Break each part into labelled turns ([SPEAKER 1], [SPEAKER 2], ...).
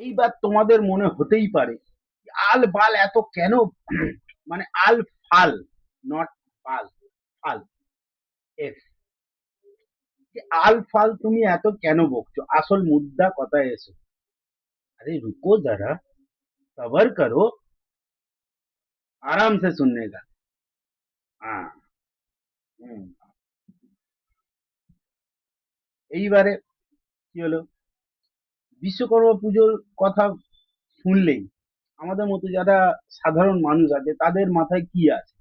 [SPEAKER 1] এইবার তোমাদের মনে হতেই পারে আল বাল এত কেন, মানে আল ফাল, নট বাল, ফাল, এফ, আল ফাল তুমি এত কেন বকছো? আসল মুদ্রা কথায় এসো। अरे रुको जरा, सबर करो, आराम से सुनने का। हाँ। হুম। এইবারে কি হলো, বিশ্বকর্মা পুজোর কথা শুনলেই আমাদের মতো যারা সাধারণ মানুষ আছে তাদের মাথায় কি আছে?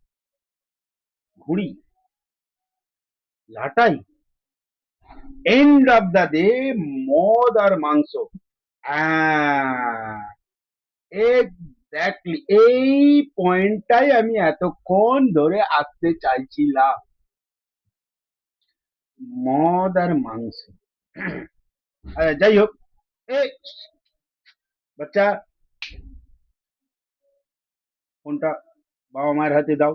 [SPEAKER 1] ঘুড়ি, লাটাই, এন্ড অফ দ্য ডে মদ আর মাংস। এক্স্যাক্টলি এই পয়েন্টটাই আমি এতক্ষণ ধরে আসতে চাইছিলাম। মদ আর মাংস। যাই হোক, এই বাচ্চা, ফোনটা বাবা মায়ের হাতে দাও,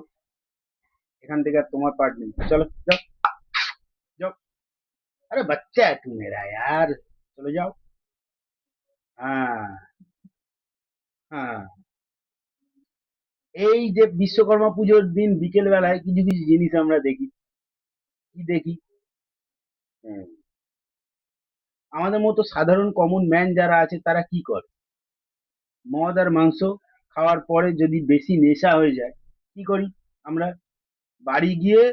[SPEAKER 1] এখান থেকে আর তোমার পার্ট নেই, চলো যাও, যাও। अरे बच्चा है तू मेरा यार, चलो जाओ। हाँ, हाँ। এই যে বিশ্বকর্মা পুজোর দিন বিকেল বেলায় কিছু কিছু জিনিস আমরা দেখি, কি দেখি? হুম, আমাদের মতো সাধারণ কমন ম্যান যারা আছে তারা কি করে? মদ আর মাংস খাওয়ার পরে যদি বেশি নেশা হয়ে যায়, কি করি আমরা? বাড়ি গিয়ে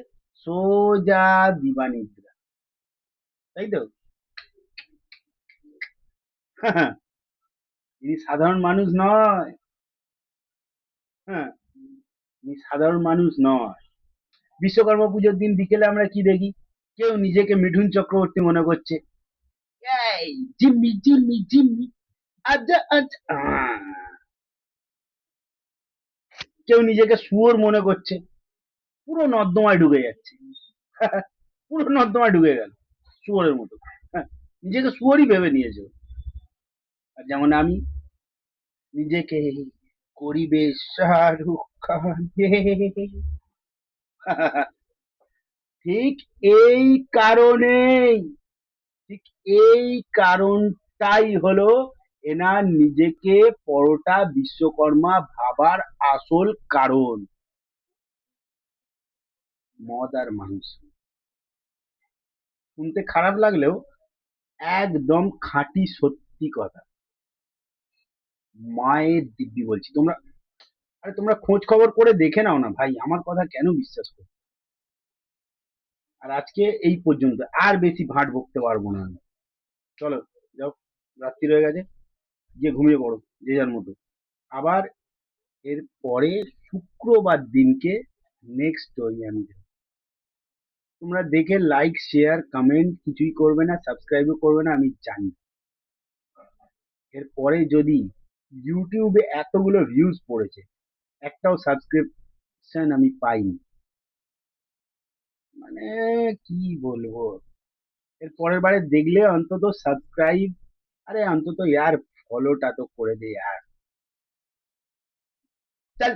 [SPEAKER 1] সোজা দিবানিদ্রা, তাই তো? ইনি সাধারণ মানুষ নয়। হ্যাঁ, ইনি সাধারণ মানুষ নয়। বিশ্বকর্মা পুজোর দিন বিকেলে আমরা কি দেখি? কেউ নিজেকে মিঠুন চক্রবর্তী মনে করছে, এই জিম্মি জিম্মি জিম্মি, আচ্ছা আচ্ছা, কেউ নিজেকে শুয়োর মনে করছে, পুরো নর্দমায় ঢুকে যাচ্ছে। পুরো নর্দমায় ঢুকে গেল শুয়োরের মতো। হ্যাঁ, নিজেকে শুয়োরই ভেবে নিয়েছে। আর যেমন আমি নিজেকে করিবে শাহরুখ খান, ঠিক এই কারণেই, ঠিক এই কারণটাই হলো এনার নিজেকে পরোটা বিশ্বকর্মা ভাবার আসল কারণ। মদ আর মাংস শুনতে খারাপ লাগলেও একদম খাঁটি সত্যি কথা। মায়ের দিব্যি বলছি, তোমরা, আরে তোমরা খোঁজ খবর করে দেখে নাও না ভাই, আমার কথা কেন বিশ্বাস করো? আর আজকে এই পর্যন্ত, আর বেশি ভাট বকতে পারবো না আমি। চলো, যাও, রাত্রি হয়ে গেছে, গিয়ে ঘুমিয়ে পড়ো যে যার মতো। আবার এর পরে শুক্রবার দিনকে নেক্সট স্টোরি আমি দেবো। তোমরা দেখে লাইক শেয়ার কমেন্ট কিছুই করবে না, সাবস্ক্রাইবও করবে না, আমি জানি। এর পরে যদি ইউটিউবে এতগুলো ভিউজ পড়েছে, একটাও সাবস্ক্রিপশন আমি পাইনি, মানে কি বলবো? এর পরের বারে দেখলে অন্তত সাবস্ক্রাইব, আরে অন্তত ইয়ার ফলোটা তো করে দে यार। चल।